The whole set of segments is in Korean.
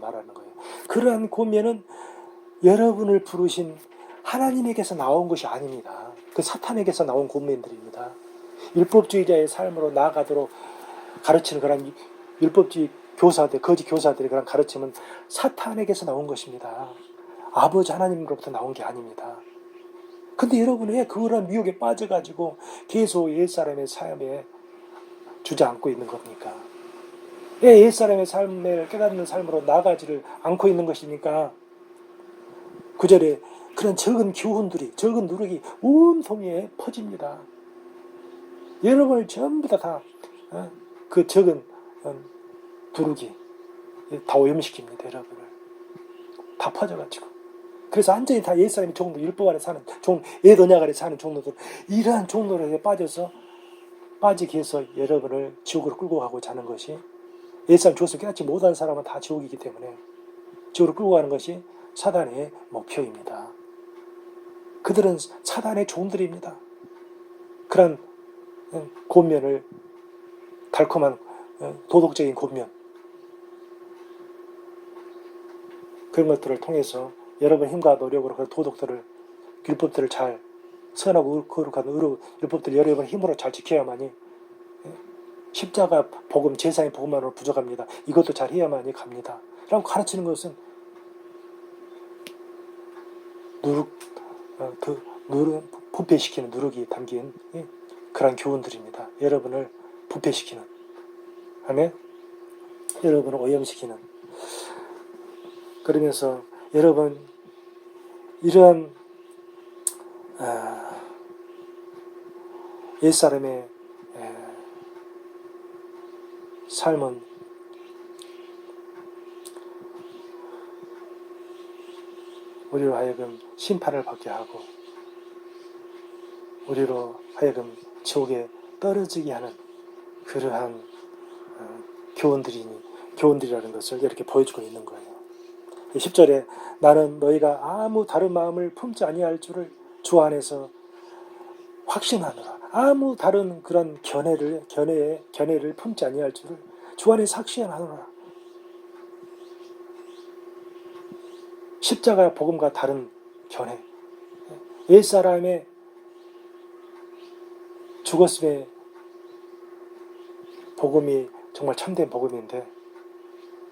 말하는 거예요. 그러한 권면은 여러분을 부르신 하나님에게서 나온 것이 아닙니다. 그 사탄에게서 나온 권면들입니다. 율법주의자의 삶으로 나아가도록 가르치는 그런 율법주의 교사들, 거짓 교사들의 그런 가르침은 사탄에게서 나온 것입니다. 아버지 하나님으로부터 나온 게 아닙니다. 근데 여러분 왜 그런 미혹에 빠져가지고 계속 옛사람의 삶에 주저앉고 있는 겁니까? 왜 옛사람의 삶을 깨닫는 삶으로 나아가지를 않고 있는 것입니까? 9절에 그런 적은 교훈들이, 적은 누룩이 온통에 퍼집니다. 여러분을 전부 다 그 적은 누룩이 다 오염시킵니다. 여러분을 다 퍼져가지고. 그래서 완전히 다 옛사람이 종로, 율법 아래 사는 옛 언약 아래 사는 종로들, 이러한 종로에 빠지게 해서 여러분을 지옥으로 끌고 가고자 하는 것이, 옛사람 주어서 깨닫지 못한 사람은 다 지옥이기 때문에 지옥으로 끌고 가는 것이 사단의 목표입니다. 그들은 사단의 종들입니다. 그런 권면을, 달콤한 도덕적인 권면, 그런 것들을 통해서 여러분 힘과 노력으로 그 도덕들을, 율법들을 잘, 선하고 거룩한 율법들을 여러분 힘으로 잘 지켜야만이, 십자가 복음, 제사의 복음만으로 부족합니다. 이것도 잘 해야만이 갑니다. 라고 가르치는 것은 부패시키는 누룩이 담긴 그런 교훈들입니다. 여러분을 부패시키는, 아멘? 여러분을 오염시키는. 그러면서 여러분 이러한 옛사람의 삶은 우리로 하여금 심판을 받게 하고 우리로 하여금 지옥에 떨어지게 하는 그러한 교훈들이라는 것을 이렇게 보여주고 있는 거예요. 10절에 나는 너희가 아무 다른 마음을 품지 아니할 줄을 주 안에서 확신하노라. 아무 다른 그런 견해를 품지 아니할 줄을 주 안에서 확신하노라. 십자가 복음과 다른 견해, 옛사람의 죽었음의 복음이 정말 참된 복음인데,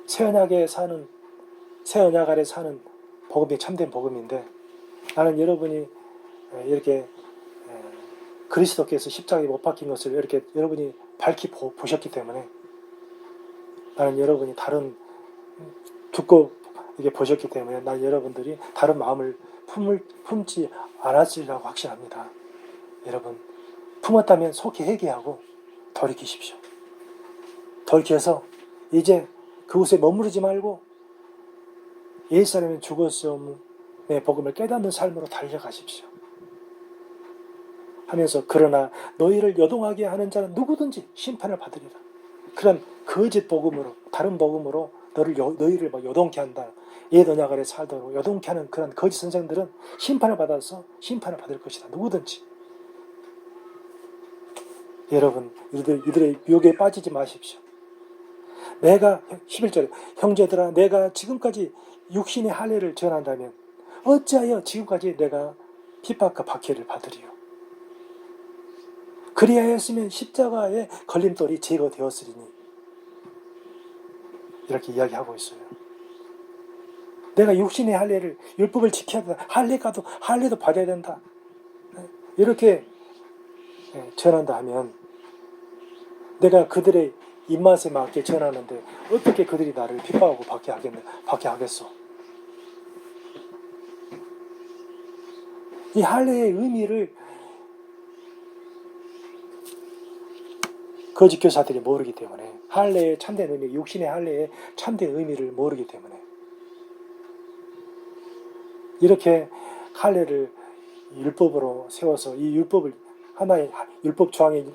새 언약 아래 사는 복음이 참된 복음인데, 나는 여러분이 이렇게 그리스도께서 십자가에 못 박힌 것을 이렇게 여러분이 밝히 보셨기 때문에, 나는 여러분이 다른 두껍게 보셨기 때문에 나는 여러분들이 다른 마음을 품지 않았으리라고 확신합니다. 여러분 품었다면 속히 회개하고 돌이키십시오. 돌이켜서 이제 그곳에 머무르지 말고 옛사람의 죽었음의 복음을 깨닫는 삶으로 달려가십시오. 하면서 그러나 너희를 요동하게 하는 자는 누구든지 심판을 받으리라. 그런 거짓 복음으로, 다른 복음으로 너희를 요동케 한다. 옛 언약 아래 살도록 요동케 하는 그런 거짓 선생들은 심판을 받아서 심판을 받을 것이다. 누구든지. 여러분 이들의 유혹에 빠지지 마십시오. 내가 11절에 형제들아 내가 지금까지 육신의 할례를 전한다면 어찌하여 지금까지 내가 핍박과 박해를 받으리요. 그리하였으면 십자가의 걸림돌이 제거되었으리니. 이렇게 이야기하고 있어요. 내가 육신의 할례를, 율법을 지켜야 된다. 할례도 받아야 된다. 이렇게 전한다 하면 내가 그들의 입맛에 맞게 전하는데 어떻게 그들이 나를 핍박하고 박해 하겠소? 이 할례의 의미를 거짓 교사들이 모르기 때문에, 할례의 참된 의미, 육신의 할례의 참된 의미를 모르기 때문에 이렇게 할례를 율법으로 세워서 이 율법을 하나의 율법 조항의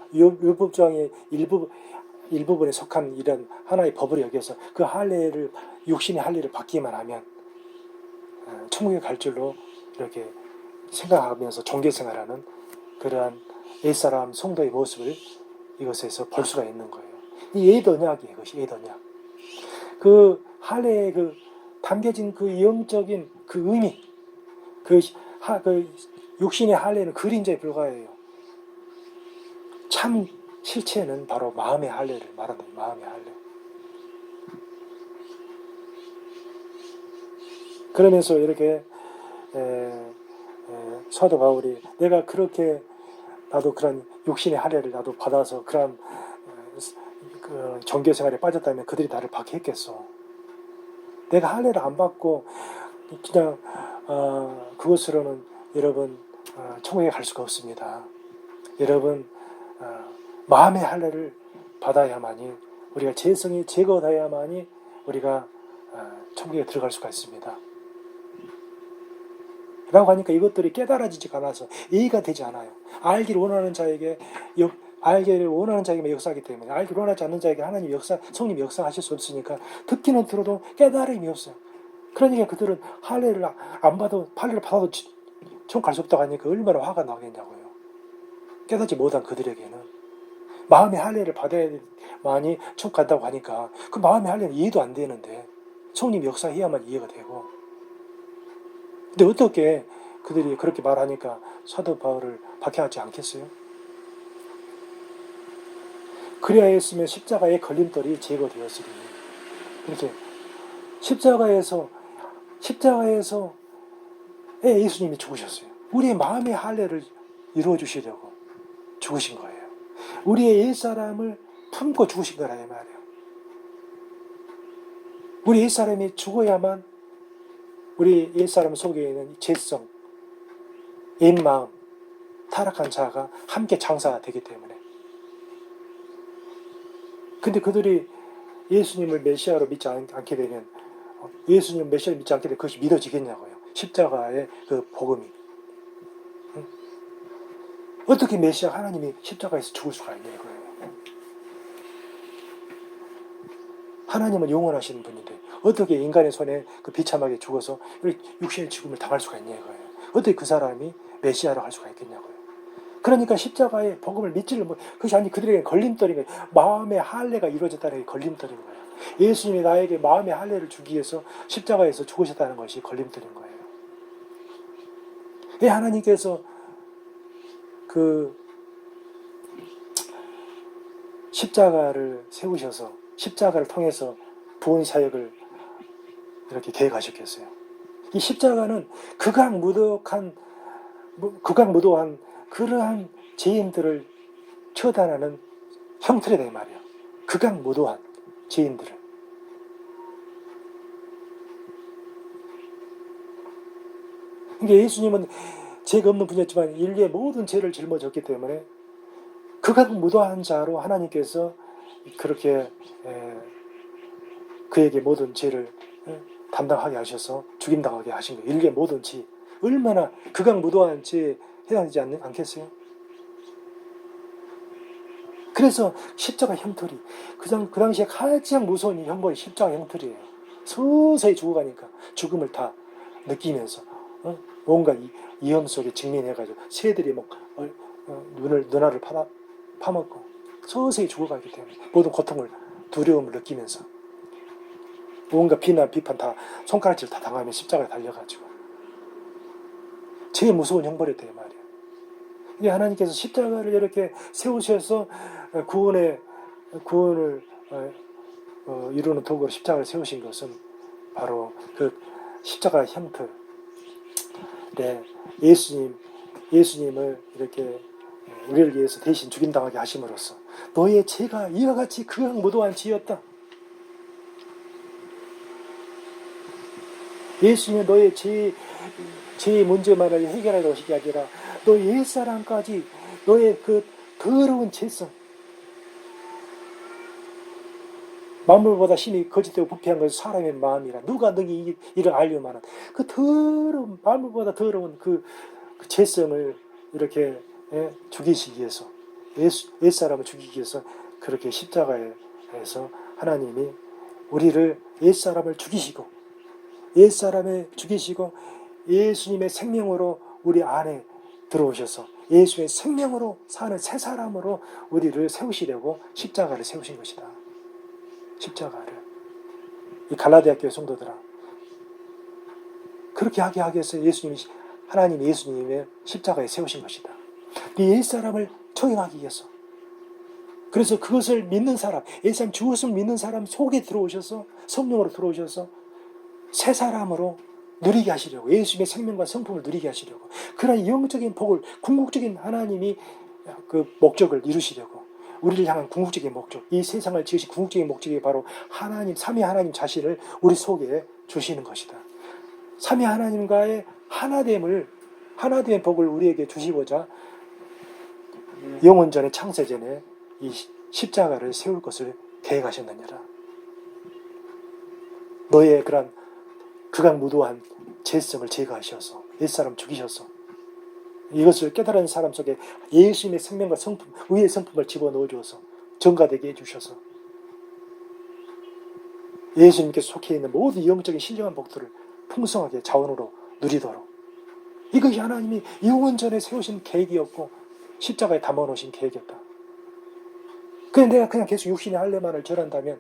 일부분에 속한 이런 하나의 법으로 여겨서 그 할례를, 육신의 할례를 받기만 하면 천국에 갈 줄로 이렇게 생각하면서 종교생활하는 그러한 옛사람 성도의 모습을 이것에서 볼 수가 있는 거예요. 이 옛 언약이에요. 이것이 옛 언약. 그 할례에 그 담겨진 그 영적인 그 의미, 그 육신의 할례는 그림자에 불과해요. 참 실체는 바로 마음의 할례를 말한다. 마음의 할례. 그러면서 이렇게 사도 바울이 내가 그렇게 나도 그런 육신의 할례를 나도 받아서 그런 그 종교 생활에 빠졌다면 그들이 나를 박해했겠어. 내가 할례를 안 받고 그냥 그것으로는 여러분 천국에 갈 수가 없습니다. 여러분 마음의 할례를 받아야만이 우리가 죄성이 제거되어야만이 우리가 천국에 들어갈 수가 있습니다. 라고 하니까 이것들이 깨달아지지가 않아서 이해가 되지 않아요. 알기를 원하는 자에게 알기를 원하는 자에게만 역사하기 때문에 알기를 원하지 않는 자에게 하나님 성령이 역사하실 수 없으니까 듣기는 들어도 깨달음이 없어요. 그러니까 그들은 할례를 안 받아도 할례를 받아도 천국 갈 수 없다고 하니까 얼마나 화가 나겠냐고요. 깨닫지 못한 그들에게는 마음의 할례를 받아야만이 천국 간다고 하니까 그 마음의 할례는 이해도 안 되는데 성령이 역사해야만 이해가 되고 근데 어떻게 그들이 그렇게 말하니까 사도 바울을 박해하지 않겠어요? 그래야 했으면 십자가의 걸림돌이 제거되었으리. 이렇게 십자가에서 예수님이 죽으셨어요. 우리의 마음의 할례를 이루어 주시려고 죽으신 거예요. 우리의 옛사람을 품고 죽으신 거라 이 말이에요. 우리 옛사람이 죽어야만 우리 옛사람 속에 있는 죄성, 옛마음, 타락한 자가 함께 장사가 되기 때문에. 근데 그들이 예수님을 메시아로 믿지 않게 되면 예수님 메시아를 믿지 않게 되면 그것이 믿어지겠냐고요. 십자가의 그 복음이. 어떻게 메시아 하나님이 십자가에서 죽을 수가 있냐 이거예요. 하나님은 영원하신 분인데 어떻게 인간의 손에 그 비참하게 죽어서 육신의 죽음을 당할 수가 있냐 이거예요. 어떻게 그 사람이 메시아라고 할 수가 있겠냐고요. 그러니까 십자가의 복음을 믿지를 못. 그것이 아니 그들에게 걸림돌인 거예요. 마음의 할례가 이루어졌다는 게 걸림돌인 거예요. 예수님이 나에게 마음의 할례를 주기 위해서 십자가에서 죽으셨다는 것이 걸림돌인 거예요. 왜 하나님께서 그 십자가를 세우셔서 십자가를 통해서 구원 사역을 이렇게 계획하셨겠어요. 이 십자가는 극악무도한 그러한 죄인들을 처단하는 형틀이다 이 말이에요. 극악무도한 죄인들을. 그러니까 예수님은 죄가 없는 분이었지만 인류의 모든 죄를 짊어졌기 때문에 극악무도한 자로 하나님께서 그렇게 그에게 모든 죄를 담당하게 하셔서 죽임당하게 하신 거예요. 인류의 모든 죄. 얼마나 극악무도한 죄에 해당되지 않겠어요? 그래서 십자가 형틀이 그 당시에 가장 무서운 형벌이 십자가 형틀이에요. 서서히 죽어가니까 죽음을 다 느끼면서 뭔가 위험 속에 직면해가지고 새들이 막 눈알을 파먹고 서서히 죽어가기 때문에 모든 고통을 두려움을 느끼면서 뭔가 비난 비판 다 손가락질 다 당하면 십자가에 달려가지고 제일 무서운 형벌이었다 이 말이에요. 이게 하나님께서 십자가를 이렇게 세우셔서 구원을 이루는 도구로 십자가를 세우신 것은 바로 그 십자가 형틀. 네, 예수님을 이렇게 우리를 위해서 대신 죽임당하게 하심으로써 너의 죄가 이와 같이 극악무도한 죄였다. 예수님은 너의 죄의 문제만을 해결하려고 하신 게 아니라 너의 옛사람까지 너의 그 더러운 죄성 만물보다 심히 거짓되고 부패한 것은 사람의 마음이라 누가 너희 이를 알려마는 그 더러운 만물보다 더러운 그 죄성을 이렇게 죽이시기 위해서 옛사람을 죽이기 위해서 그렇게 십자가에서 하나님이 우리를 옛사람을 죽이시고 예수님의 생명으로 우리 안에 들어오셔서 예수의 생명으로 사는 새 사람으로 우리를 세우시려고 십자가를 세우신 것이다. 십자가를. 이 갈라디아 교회 성도들아, 그렇게 하게 하기 위해서 하나님 예수님의 십자가에 세우신 것이다. 네 옛사람을 처형하기 위해서. 그래서 그것을 믿는 사람, 옛사람 죽었음을 믿는 사람 속에 들어오셔서, 성령으로 들어오셔서 새 사람으로 누리게 하시려고, 예수님의 생명과 성품을 누리게 하시려고, 그런 영적인 복을, 궁극적인 하나님이 그 목적을 이루시려고, 우리를 향한 궁극적인 목적, 이 세상을 지으신 궁극적인 목적이 바로 하나님, 삼위 하나님 자신을 우리 속에 주시는 것이다. 삼위 하나님과의 하나됨의 복을 우리에게 주시고자 영원전에 창세전에 이 십자가를 세울 것을 계획하셨느니라. 너의 그런 극악무도한 죄성을 제거하셔서 옛사람 죽이셔서 이것을 깨달은 사람 속에 예수님의 생명과 성품, 의의 성품을 집어넣어 주어서 전가되게 해주셔서 예수님께 속해 있는 모든 영적인 신령한 복들을 풍성하게 자원으로 누리도록, 이것이 하나님이 영원전에 세우신 계획이었고 십자가에 담아놓으신 계획이었다. 그런데 내가 그냥 계속 육신의 할례만을 절한다면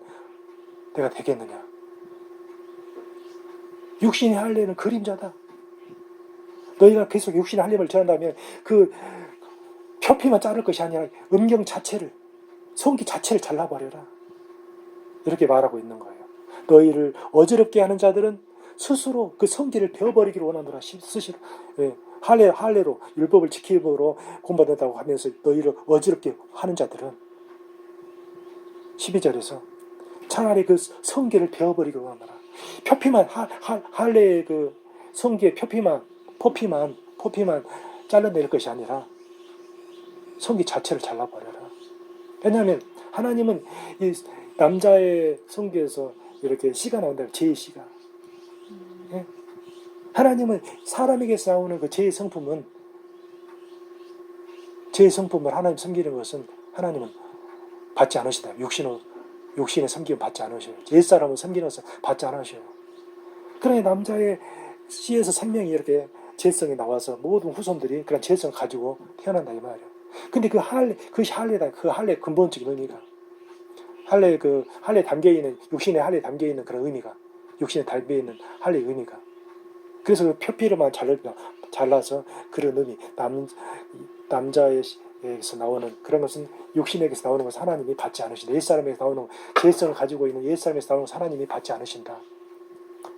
내가 되겠느냐? 육신의 할례는 그림자다. 너희가 계속 육신의 할례를 절한다면 그 표피만 자를 것이 아니라 음경 자체를, 성기 자체를 잘라버려라. 이렇게 말하고 있는 거예요. 너희를 어지럽게 하는 자들은 스스로 그 성기를 베어버리기를 원하노라. 스스로 할례로 율법을 지키므로 공부받았다고 하면서 너희를 어지럽게 하는 자들은 12절에서 차라리 그 성기를 베어버리기를 원하노라. 표피만 할례의 그 성기의 포피만 잘라낼 것이 아니라 성기 자체를 잘라버려라. 왜냐하면 하나님은 이 남자의 성기에서 이렇게 씨가 나온다. 죄의 씨가. 예? 하나님은 사람에게서 나오는 그 죄의 성품을 하나님 섬기는 것은 하나님은 받지 않으시다. 육신의 섬김은 받지 않으셔요. 옛사람은 섬기는 것을 받지 않으셔요. 그러니 남자의 씨에서 생명이 이렇게 죄성이 나와서 모든 후손들이 그런 죄성을 가지고 태어난다 이 말이에요. 근데 그것이 할례다. 그 할례 근본적인 의미가, 할례 담겨 있는, 육신의 할례 담겨 있는 그런 의미가, 육신에 담겨 있는 할례의 의미가. 그래서 그 표피로만 잘라서 그런 의미, 남자에게서 나오는 그런 것은, 육신에게서 나오는 것은 하나님이 받지 않으신다. 옛사람에게서 나오는 죄성을 가지고 있는 옛사람에서 나오는 것은 하나님이 받지 않으신다.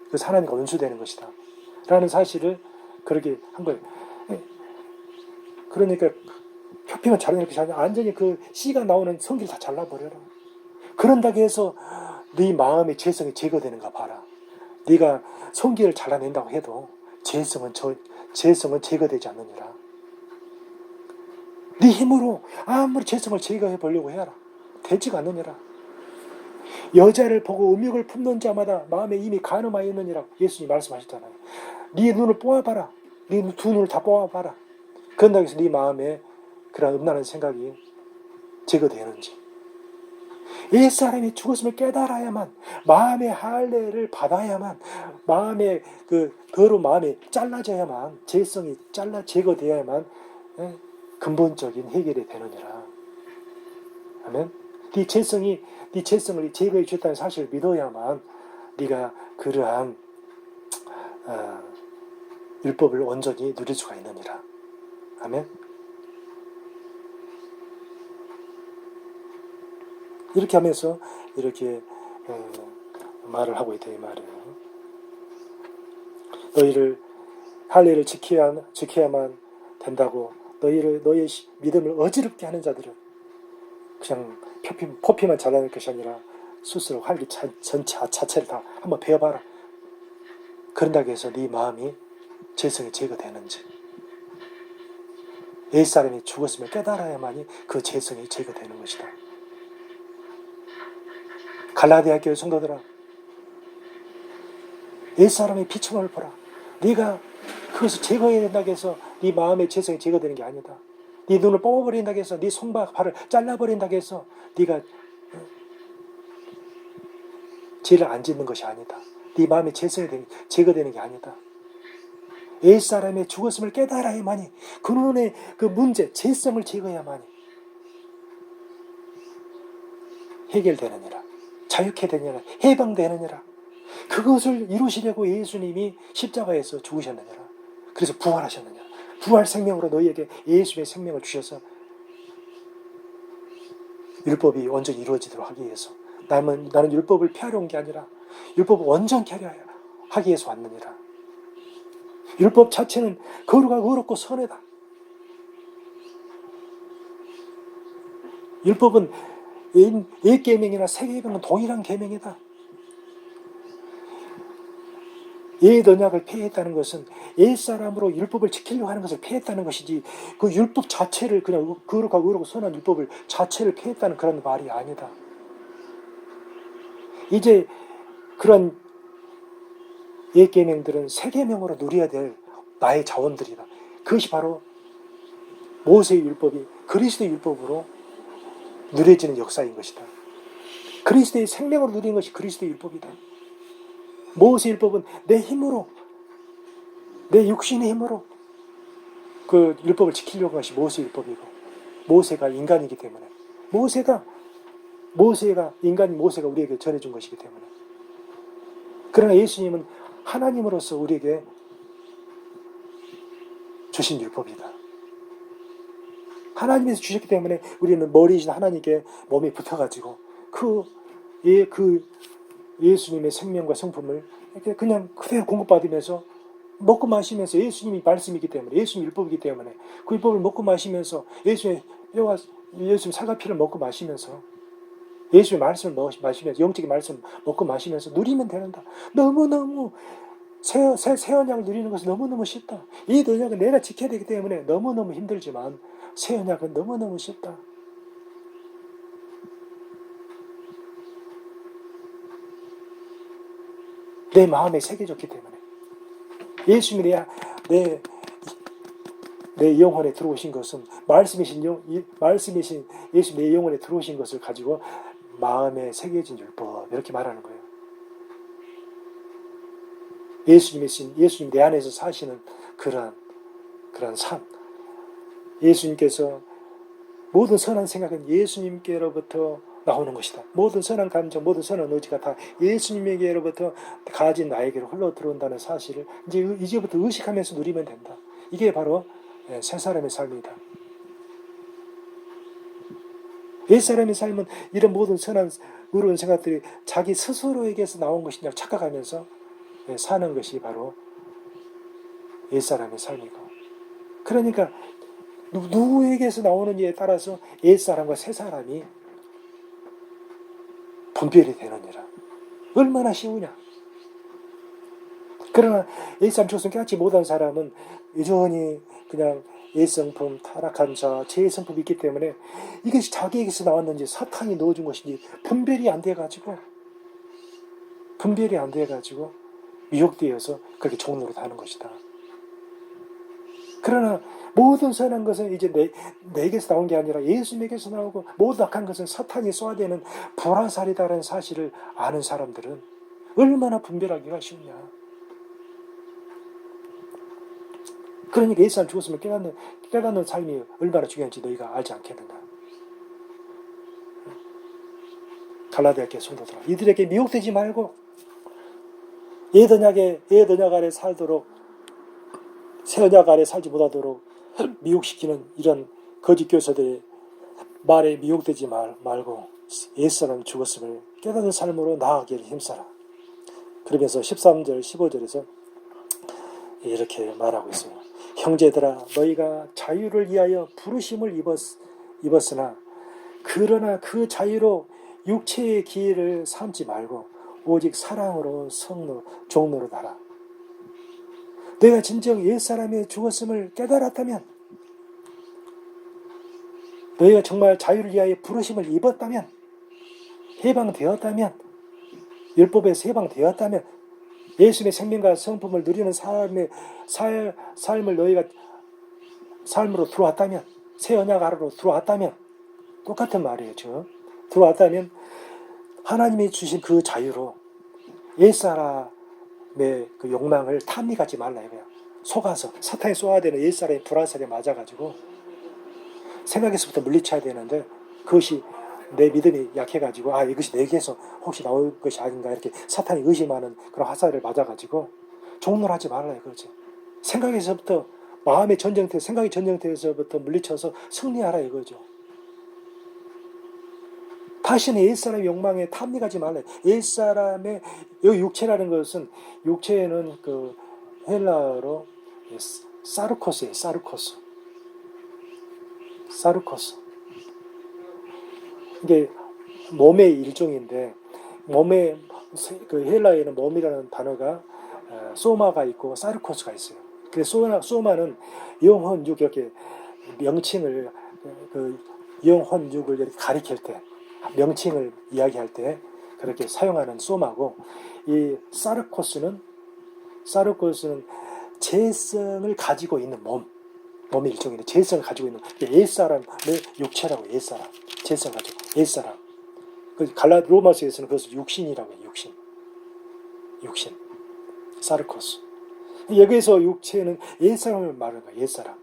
그래서 하나님과 원수되는 것이다. 라는 사실을 그렇게 한 거예요. 그러니까 표피만 자르는 것이 아니라 완전히 그 씨가 나오는 성기를 다 잘라버려라. 그런다고 해서 네 마음의 죄성이 제거되는가 봐라. 네가 성기를 잘라낸다고 해도 죄성은 제거되지 않느니라. 네 힘으로 아무리 죄성을 제거해 보려고 해라. 되지가 않느니라. 여자를 보고 음욕을 품는 자마다 마음에 이미 간음하여 있느니라. 예수님이 말씀하셨잖아요. 네 눈을 뽑아봐라. 네 두 눈을 다 뽑아봐라. 그런다고 해서 네 마음에 그런 음란한 생각이 제거되는지. 옛사람이 죽었음을 깨달아야만, 마음의 할례를 받아야만, 마음의 그 더러운 마음이 잘라져야만, 죄성이 제거되어야만 근본적인 해결이 되느니라. 아멘. 네 죄성을 제거해 줬다는 사실을 믿어야만 네가 그러한 율법을 온전히 누릴 수가 있느니라. 아멘. 이렇게 하면서 이렇게 말을 하고 있다 이 말이에요. 너희를 할례를 지켜야만 된다고 너희의 믿음을 어지럽게 하는 자들은 그냥 포피만 잘라낼 것이 아니라 스스로 할례 자체를 다 한번 배워봐라. 그런다고 해서 네 마음이 죄성이 제거되는지, 옛사람이 죽었음을 깨달아야만이 그 죄성이 제거되는 것이다. 갈라디아 교회 성도들아, 옛사람의 비참함을 보라. 네가 그것을 제거해야 된다고 해서 네 마음의 죄성이 제거되는 게 아니다. 네 눈을 뽑아버린다고 해서, 네 손과 발을 잘라버린다고 해서 네가 죄를 안 짓는 것이 아니다. 네 마음의 죄성이 제거되는 게 아니다. 옛사람의 죽었음을 깨달아야만이, 그놈의 그 문제, 죄성을 제거해야만이 해결되느니라. 자유케 되느니라. 해방되느니라. 그것을 이루시려고 예수님이 십자가에서 죽으셨느니라. 그래서 부활하셨느니라. 부활 생명으로 너희에게 예수의 생명을 주셔서 율법이 온전히 이루어지도록 하기 위해서 나는 율법을 폐하려 온 게 아니라 율법을 온전케 하기 위해서 왔느니라. 율법 자체는 거룩하고 의롭고 선하다. 율법은 옛 계명이나 새 계명은 동일한 계명이다. 옛 언약을 폐했다는 것은 옛 사람으로 율법을 지키려고 하는 것을 폐했다는 것이지 그 율법 자체를 그냥 거룩하고 의롭고 선한 율법을 자체를 폐했다는 그런 말이 아니다. 이제 그런 옛 계명들은 새 계명으로 누려야 될 나의 자원들이다. 그것이 바로 모세의 율법이 그리스도의 율법으로 누려지는 역사인 것이다. 그리스도의 생명으로 누리는 것이 그리스도의 율법이다. 모세의 율법은 내 힘으로, 내 육신의 힘으로 그 율법을 지키려고 하신 모세의 율법이고, 모세가 인간이기 때문에, 모세가 인간인 모세가 우리에게 전해준 것이기 때문에. 그러나 예수님은 하나님으로서 우리에게 주신 율법이다. 하나님에서 주셨기 때문에 우리는 머리이신 하나님께 몸이 붙어가지고 그 예수님의 생명과 성품을 이렇게 그냥 그대로 공급받으면서 먹고 마시면서 예수님이 말씀이기 때문에, 예수님 율법이기 때문에 그 율법을 먹고 마시면서 예수님 살과 피를 먹고 마시면서 예수의 말씀을 마시면서 영적인 말씀 먹고 마시면서 누리면 되는다. 너무너무 새 언약을 누리는 것은 너무너무 쉽다. 이 언약은 내가 지켜야 되기 때문에 너무너무 힘들지만 새 언약은 너무너무 쉽다. 내 마음에 새겨졌기 때문에 예수님이 내 영혼에 들어오신 것은 말씀이신 예수 내 영혼에 들어오신 것을 가지고 마음에 새겨진 율법 이렇게 말하는 거예요. 예수님 내 안에서 사시는 그러한 삶. 예수님께서 모든 선한 생각은 예수님께로부터 나오는 것이다. 모든 선한 감정, 모든 선한 의지가 다 예수님에게로부터 가진 나에게로 흘러 들어온다는 사실을 이제부터 의식하면서 누리면 된다. 이게 바로 새 사람의 삶이다. 옛 사람의 삶은 이런 모든 선한 의로운 생각들이 자기 스스로에게서 나온 것이냐고 착각하면서 사는 것이 바로 옛 사람의 삶이고, 그러니까 누구에게서 나오느냐에 따라서 옛 사람과 새 사람이 분별이 되느니라. 얼마나 쉬우냐. 그러나 옛 사람 죽었으면 깨닫지 못한 사람은 여전히 그냥 옛 성품, 타락한 자, 제 성품이 있기 때문에 이것이 자기에게서 나왔는지 사탄이 넣어준 것인지 분별이 안 돼가지고 미혹되어서 그렇게 종로로 다는 것이다. 그러나 모든 선한 것은 이제 내게서 나온 게 아니라 예수님에게서 나오고, 모든 악한 것은 사탄이 쏘아대는 불화살이다라는 사실을 아는 사람들은 얼마나 분별하기가 쉽냐. 그러니까 예수 안 죽었으면 깨닫는 삶이 얼마나 중요한지 너희가 알지 않겠는가. 갈라디아 교회 성도들아, 이들에게 미혹되지 말고 옛 언약 아래 살도록, 새 언약 아래 살지 못하도록 미혹시키는 이런 거짓 교사들의 말에 미혹되지 말고 옛사람 죽었음을 깨닫는 삶으로 나아가기를 힘써라. 그러면서 13절 15절에서 이렇게 말하고 있습니다. 형제들아, 너희가 자유를 위하여 부르심을 입었으나 그러나 그 자유로 육체의 기회를 삼지 말고 오직 사랑으로 종로로 달아. 너희가 진정 옛사람이 죽었음을 깨달았다면, 너희가 정말 자유를 위하여 부르심을 입었다면, 해방되었다면, 율법에서 해방되었다면, 예수님의 생명과 성품을 누리는 삶을 너희가 삶으로 들어왔다면, 새 언약 아래로 들어왔다면, 똑같은 말이에요. 지금 들어왔다면 하나님이 주신 그 자유로 옛사람의 그 욕망을 탐닉하지 말라 이거야. 속아서 사탄이 쏘아대는 옛사람의 불화살에 맞아가지고 생각에서부터 물리쳐야 되는데, 그것이 내 믿음이 약해가지고 이것이 내게서 혹시 나올 것이 아닌가 이렇게 사탄이 의심하는 그런 화살을 맞아가지고 종노하지 말라 이거지. 생각에서부터 마음의 전쟁터, 생각의 전쟁터에서부터 물리쳐서 승리하라 이거죠. 다시는 옛사람의 욕망에 탐닉하지 말라. 옛사람의 이 육체라는 것은 육체에는 그 헬라어로 사르코스예요. 사르코스. 이게 몸의 일종인데 몸에 그 헬라에는 몸이라는 단어가 소마가 있고 사르코스가 있어요. 그래서 소마는 영혼육 이렇게 명칭을 그 영혼육을 이렇게 가리킬 때 명칭을 이야기할 때 그렇게 사용하는 소마고 이 사르코스는 재성을 가지고 있는 몸의 일종인데 재성을 가지고 있는 옛사람의 육체라고 옛사람 재성 가지고 옛사람 로마서에서는 그것을 육신이라고 해요. 육신 사르코스. 여기에서 육체는 옛사람을 말하는 거예요. 옛사람.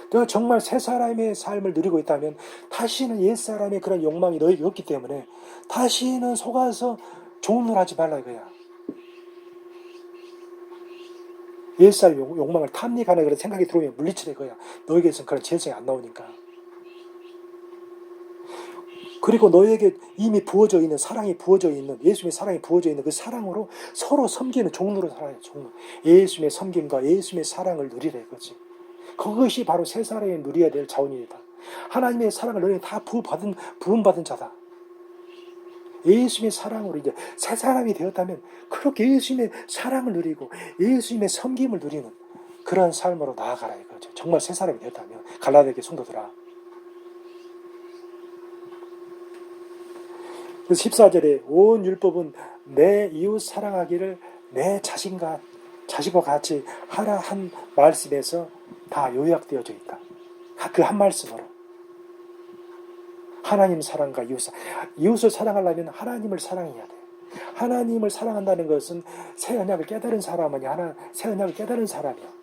내가 정말 새 사람의 삶을 누리고 있다면 다시는 옛사람의 그런 욕망이 너에게 없기 때문에 다시는 속아서 종노하지 말라 이거야. 옛사람의 욕망을 탐닉하는 그런 생각이 들어오면 물리치라 이거야. 너에게서는 그런 재성이 안 나오니까. 그리고 너에게 이미 부어져 있는 사랑이 부어져 있는 예수님의 사랑이 부어져 있는 그 사랑으로 서로 섬기는 종로로 살아요. 종로. 예수님의 섬김과 예수님의 사랑을 누리라 이거지. 그것이 바로 새 사람이 누려야 될 자원이다. 하나님의 사랑을 너희는 다 부음받은 자다. 예수님의 사랑으로 이제 새 사람이 되었다면 그렇게 예수님의 사랑을 누리고 예수님의 섬김을 누리는 그런 삶으로 나아가라 이거죠. 정말 새 사람이 되었다면 갈라디아교회 성도들아. 그래서 14절에 온 율법은 내 이웃 사랑하기를 내 자신과 같이 하라 한 말씀에서 다 요약되어져 있다. 그 한 말씀으로 하나님 사랑과 이웃을 사랑하려면 하나님을 사랑해야 돼. 하나님을 사랑한다는 것은 새 언약을 깨달은 사람만이 새 언약을 깨달은 사람이야.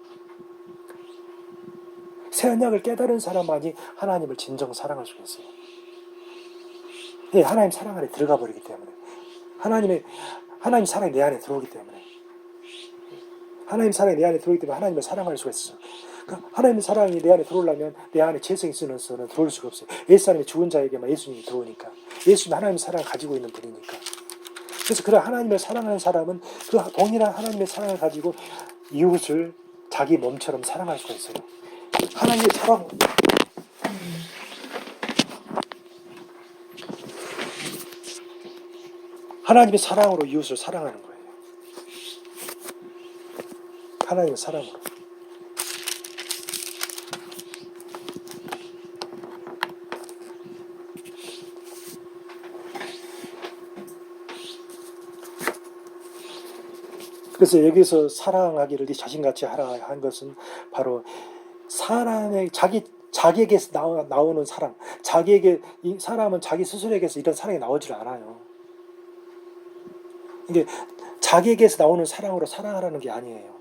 새 언약을 깨달은 사람만이 하나님을 진정 사랑할 수가 있어요. 하나님 사랑 안에 들어가 버리기 때문에 하나님 사랑이 내 안에 들어오기 때문에 하나님 사랑이 내 안에 들어오기 때문에 하나님을 사랑할 수가 있어. 그러니까 하나님의 사랑이 내 안에 들어오려면 내 안에 재성이 있으면서는 들어올 수가 없어요. 옛사람이 죽은 자에게만 예수님이 들어오니까 예수님이 하나님의 사랑을 가지고 있는 분이니까. 그래서 그런 하나님을 사랑하는 사람은 그 동일한 하나님의 사랑을 가지고 이웃을 자기 몸처럼 사랑할 수가 있어요. 하나님의 사랑 하나님의 사랑으로 이웃을 사랑하는 거예요. 하나님의 사랑으로. 그래서 여기서 사랑하기를 네 자신같이 하라 한 것은 바로 사람의 자기에게서 나오는 사랑, 이 사람은 자기 스스로에게서 이런 사랑이 나오질 않아요. 이게 자기에게서 나오는 사랑으로 사랑하라는 게 아니에요.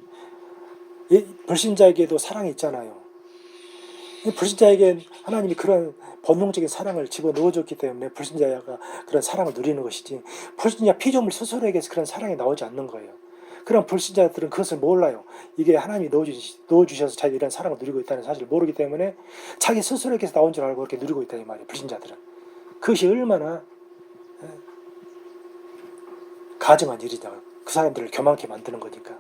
불신자에게도 사랑이 있잖아요. 불신자에겐 하나님이 그런 본능적인 사랑을 집어넣어줬기 때문에 불신자가 그런 사랑을 누리는 것이지 불신자 피조물 스스로에게서 그런 사랑이 나오지 않는 거예요. 그런 불신자들은 그것을 몰라요. 이게 하나님이 넣어주셔서 자기 이런 사랑을 누리고 있다는 사실을 모르기 때문에 자기 스스로에게서 나온 줄 알고 그렇게 누리고 있다 이 말이에요. 불신자들은. 그것이 얼마나 가증한 일이냐. 그 사람들을 교만케 만드는 거니까.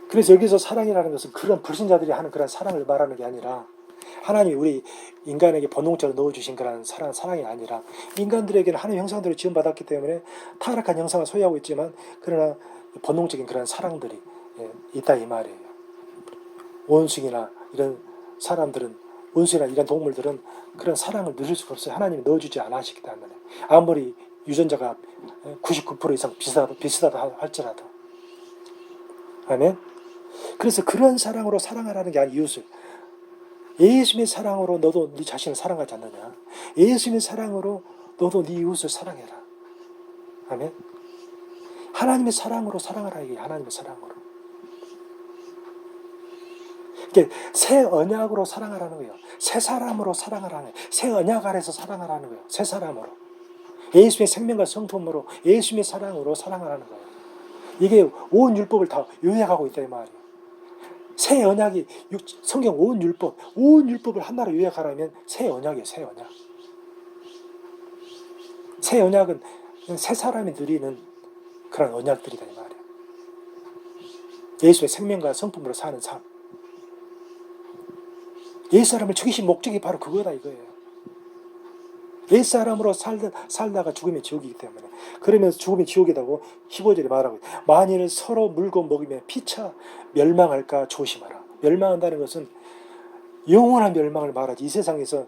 그래서 여기서 사랑이라는 것은 그런 불신자들이 하는 그런 사랑을 말하는 게 아니라 하나님이 우리 인간에게 본능적으로 넣어주신 그런 사랑이 아니라 인간들에게는 하나님 형상대로 지음받았기 때문에 타락한 형상을 소유하고 있지만 그러나 본능적인 그런 사랑들이 있다 이 말이에요. 원숭이나 이런 사람들은 원숭이나 이런 동물들은 그런 사랑을 누릴 수가 없어요. 하나님이 넣어주지 않으시기 때문에 아무리 유전자가 99% 이상 비슷하다 할지라도. 아멘. 그래서 그런 사랑으로 사랑하라는 게 아니라 이웃을 예수님의 사랑으로 너도 네 자신을 사랑하지 않느냐. 예수님의 사랑으로 너도 네 이웃을 사랑해라. 아멘. 하나님의 사랑으로 사랑하라 이게 하나님의 사랑으로. 새 언약으로 사랑하라는 거예요. 새 사람으로 사랑하라는 거예요. 새 언약 아래서 사랑하라는 거예요. 새 사람으로. 예수의 생명과 성품으로 예수의 사랑으로 사랑하라는 거예요. 이게 온 율법을 다 요약하고 있다 이 말이에요. 새 언약이 성경 온 율법을 하나로 요약하라면 새 언약이에요. 새 언약. 새 언약은 새 사람이 누리는 그런 언약들이다 이 말이에요. 예수의 생명과 성품으로 사는 삶. 옛사람을 죽이신 목적이 바로 그거다 이거예요. 옛사람으로 살다가 죽음이 지옥이기 때문에. 그러면서 죽음이 지옥이라고 15절에 말하고 있어요. 만일 서로 물고 먹이며 피차 멸망할까 조심하라. 멸망한다는 것은 영원한 멸망을 말하지. 이 세상에서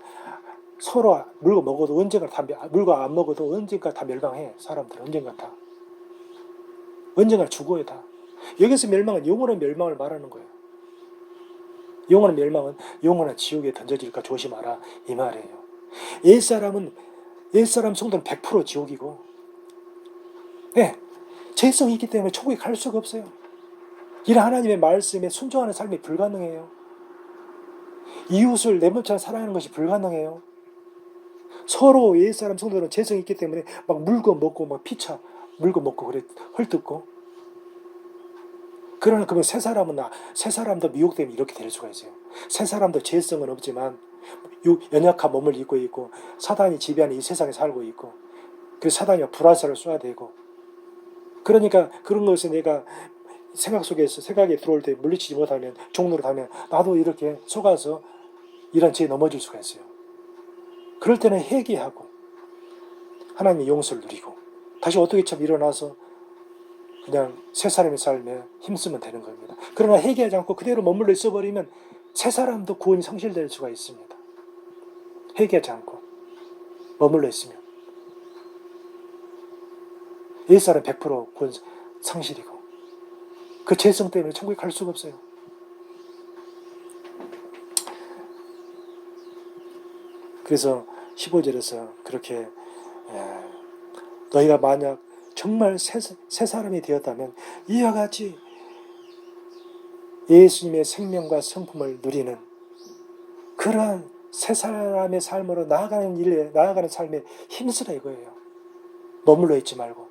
서로 물고 먹어도 언젠가 다, 물고 안 먹어도 언젠가 다 멸망해. 사람들은 언젠가 다. 언젠가 죽어요 다. 여기서 멸망은 영원한 멸망을 말하는 거예요. 영원한 멸망은 영원한 지옥에 던져질까 조심하라 이 말이에요. 옛사람 성도는 100% 지옥이고, 네, 죄성이 있기 때문에 천국에 갈 수가 없어요. 이런 하나님의 말씀에 순종하는 삶이 불가능해요. 이웃을 내 몸처럼 사랑하는 것이 불가능해요. 서로 옛사람 성도는 죄성이 있기 때문에 막 물고 먹고 막 피차 물고 먹고 그래 헐뜯고. 그러나 그러면 새 사람도 미혹되면 이렇게 될 수가 있어요. 새 사람도 죄성은 없지만 연약한 몸을 입고 있고 사단이 지배하는 이 세상에 살고 있고 그래서 사단이 불화살을 쏘아야 되고 그러니까 그런 것을 내가 생각에 들어올 때 물리치지 못하면 종로를 하면 나도 이렇게 속아서 이런 죄에 넘어질 수가 있어요. 그럴 때는 회개하고 하나님의 용서를 누리고 다시 어떻게 참 일어나서 그냥 새 사람의 삶에 힘쓰면 되는 겁니다. 그러나 회개하지 않고 그대로 머물러 있어버리면 새 사람도 구원이 상실될 수가 있습니다. 회개하지 않고 머물러 있으면 옛사람 100% 구원 상실이고 그 죄성 때문에 천국에 갈 수가 없어요. 그래서 15절에서 그렇게 너희가 만약 정말 새 사람이 되었다면 이와 같이 예수님의 생명과 성품을 누리는 그러한 새 사람의 삶으로 나아가는 삶에 힘쓰라 이거예요. 머물러 있지 말고.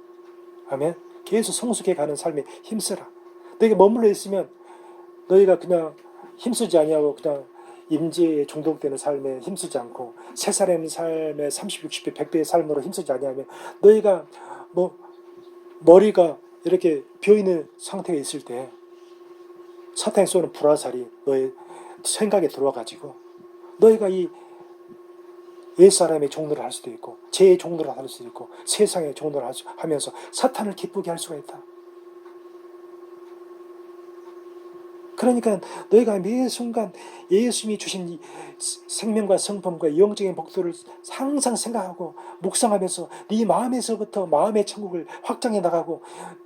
아멘. 계속 성숙해 가는 삶에 힘쓰라. 너희가 머물러 있으면 너희가 그냥 힘쓰지 아니하고 그냥 임재에 중독되는 삶에 힘쓰지 않고 새 사람의 삶에 30, 60배, 100배의 삶으로 힘쓰지 아니하면 너희가 머리가 이렇게 비어있는 상태에 있을 때 사탄이 쏘는 불화살이 너의 생각에 들어와가지고 너희가 이 옛사람의 종로를 할 수도 있고 죄의 종로를 할 수도 있고 세상의 종로를 하면서 사탄을 기쁘게 할 수가 있다. 그러니까 너희가 매 순간 예수님이 주신 이 생명과 성품과 영적인 복도를 항상 생각하고 묵상하면서 네 마음에서부터 마음의 천국을 확장해 나가고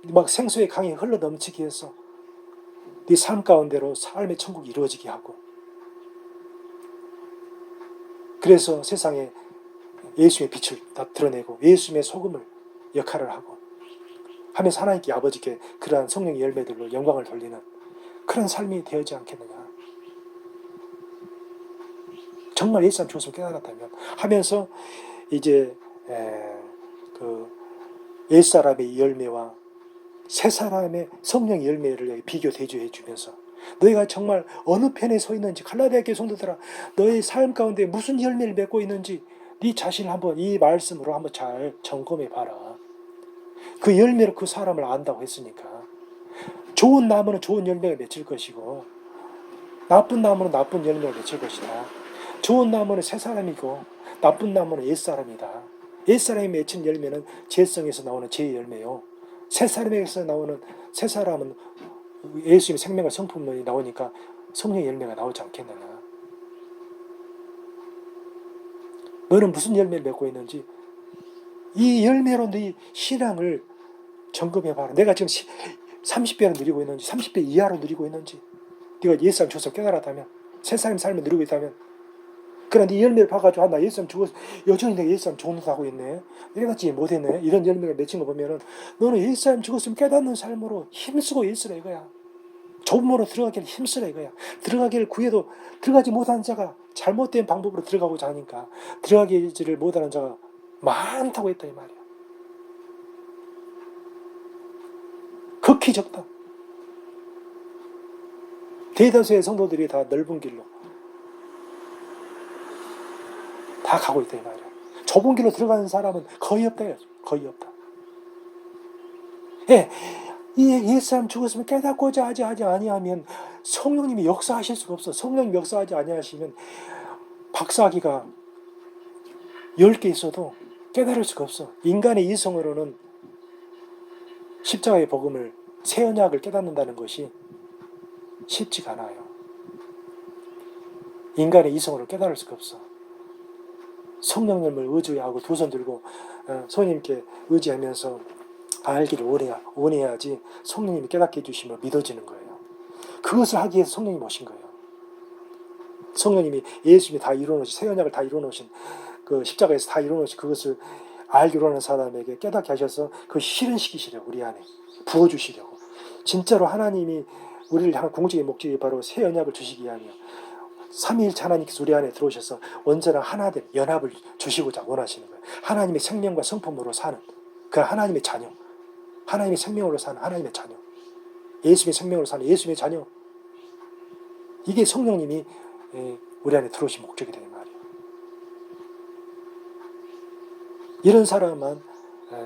막 생수의 강이 흘러 넘치게 해서 네 삶 가운데로 삶의 천국이 이루어지게 하고 그래서 세상에 예수의 빛을 다 드러내고 예수님의 소금을 역할을 하고 하면서 하나님께 아버지께 그러한 성령의 열매들로 영광을 돌리는 그런 삶이 되어지 않겠느냐. 정말 옛사람 죽었으면 깨달았다면 하면서 이제 그 옛사람의 열매와 새사람의 성령의 열매를 비교 대조해 주면서 너희가 정말 어느 편에 서 있는지 갈라디아 교회 성도들아 너의 삶 가운데 무슨 열매를 맺고 있는지 네 자신을 한번 이 말씀으로 한번 잘 점검해 봐라. 그 열매로 그 사람을 안다고 했으니까 좋은 나무는 좋은 열매를 맺을 것이고 나쁜 나무는 나쁜 열매를 맺을 것이다. 좋은 나무는 새 사람이고 나쁜 나무는 옛 사람이다. 옛 사람이 맺힌 열매는 죄성에서 나오는 죄의 열매요. 새 사람에게서 나오는 새 사람은 예수님의 생명과 성품이 나오니까 성령의 열매가 나오지 않겠느냐. 너는 무슨 열매를 맺고 있는지 이 열매로 네 신앙을 점검해봐라. 내가 지금 30배로 누리고 있는지 30배 이하로 누리고 있는지 네가 옛사람 죽어서 깨달았다면 새 사람 삶을 누리고 있다면 그러나 네 열매를 봐가지고 나 옛사람 죽어서 여전히 내가 옛사람 종노하고 있네 이래가지 못했네 이런 열매를 맺힌 거 보면은 너는 옛사람 죽었으면 깨닫는 삶으로 힘쓰고 있으라 이거야. 좁은 문으로 들어가기를 힘쓰라 이거야. 들어가기를 구해도 들어가지 못하는 자가 잘못된 방법으로 들어가고자 하니까 들어가기를 못하는 자가 많다고 했다 이 말이야. 극히 적다. 대다수의 성도들이 다 넓은 길로 다 가고 있다 이 말이야. 좁은 길로 들어가는 사람은 거의 없다. 거의 없다. 예, 이 옛사람 죽었으면 깨닫고자 하지 아니하면 성령님이 역사하실 수가 없어. 성령님이 역사하지 아니하시면 박사학위가 10개 있어도 깨달을 수가 없어. 인간의 이성으로는 십자가의 복음을, 새 언약을 깨닫는다는 것이 쉽지가 않아요. 인간의 이성으로 깨달을 수가 없어. 성령님을 의지하고 두 손 들고 성령님께 의지하면서 알기를 원해야지 성령님이 깨닫게 해주시면 믿어지는 거예요. 그것을 하기 위해서 성령님이 오신 거예요. 성령님이 예수님이 다 이루어놓으신, 새 언약을 다 이루어놓으신, 그 십자가에서 다 이루어놓으신 그것을 알기로 하는 사람에게 깨닫게 하셔서 그 실현시키시려고 우리 안에 부어주시려고. 진짜로 하나님이 우리를 향한 궁극적인 목적이 바로 새 언약을 주시기 위함이요. 삼위일체 하나님께서 우리 안에 들어오셔서 언제나 하나된 연합을 주시고자 원하시는 거예요. 하나님의 생명과 성품으로 사는 그 하나님의 자녀, 하나님의 생명으로 사는 하나님의 자녀, 예수님의 생명으로 사는 예수님의 자녀. 이게 성령님이 우리 안에 들어오신 목적이 되는 말이에요. 이런 사람만,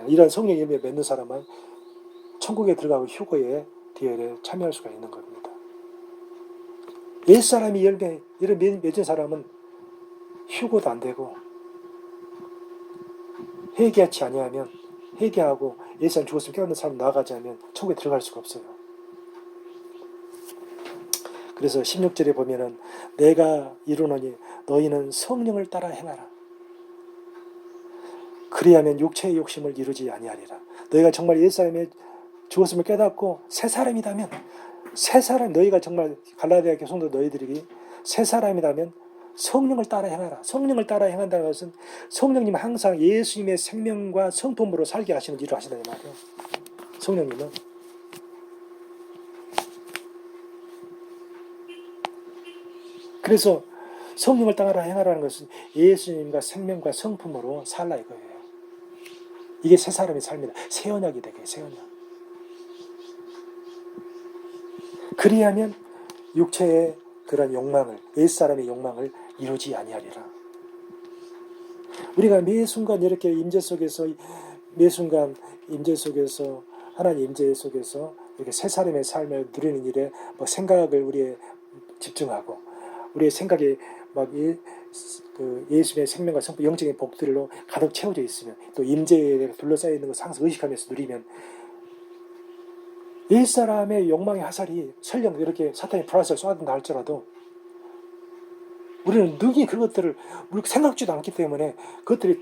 이런 성령 열매 맺는 사람만 천국에 들어가고 휴거의 대열에 참여할 수가 있는 겁니다. 옛사람이 열매 맺은 사람은 휴거도 안 되고 회개하지 아니하면, 회개하고 옛사람 죽었으면 깨닫는 사람 나아가지 않으면 천국에 들어갈 수가 없어요. 그래서 16절에 보면은 내가 이르노니 너희는 성령을 따라 행하라. 그리하면 육체의 욕심을 이루지 아니하리라. 너희가 정말 옛사람의 죽었음을 깨닫고 새 사람이라면, 새 사람, 너희가 정말 갈라디아 교성도 너희들이 새 사람이라면 성령을 따라 행하라. 성령을 따라 행한다는 것은 성령님은 항상 예수님의 생명과 성품으로 살게 하시는 일을 하신다는 말이에요. 성령님은. 그래서 성령을 따라 행하라는 것은 예수님과 생명과 성품으로 살라 이거예요. 이게 새 사람의 삶이다. 새 언약이 되게, 새 언약. 그리하면 육체의 그런 욕망을, 옛사람의 욕망을 이루지 아니하리라. 우리가 매 순간 이렇게 임재 속에서, 매 순간 임재 속에서, 하나님 임재 속에서 이렇게 새 사람의 삶을 누리는 일에 뭐 생각을 우리의 집중하고, 우리의 생각이 막 예수님의 생명과 성품, 영적인 복들로 가득 채워져 있으면, 또 임재에 둘러싸여 있는 것을 항상 의식하면서 누리면, 옛사람의 욕망의 화살이 설령 이렇게 사탄이 불화살을 쏘아든다 할지라도 우리는 능히 그것들을 우리가 생각지도 않기 때문에 그것들이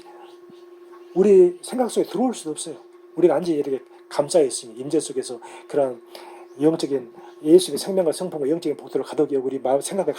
우리 생각 속에 들어올 수도 없어요. 우리가 완전히 이렇게 감싸여 있으면 임재 속에서 그런 영적인 예수의 생명과 성품과 영적인 복들을 가득히 우리 마음 생각을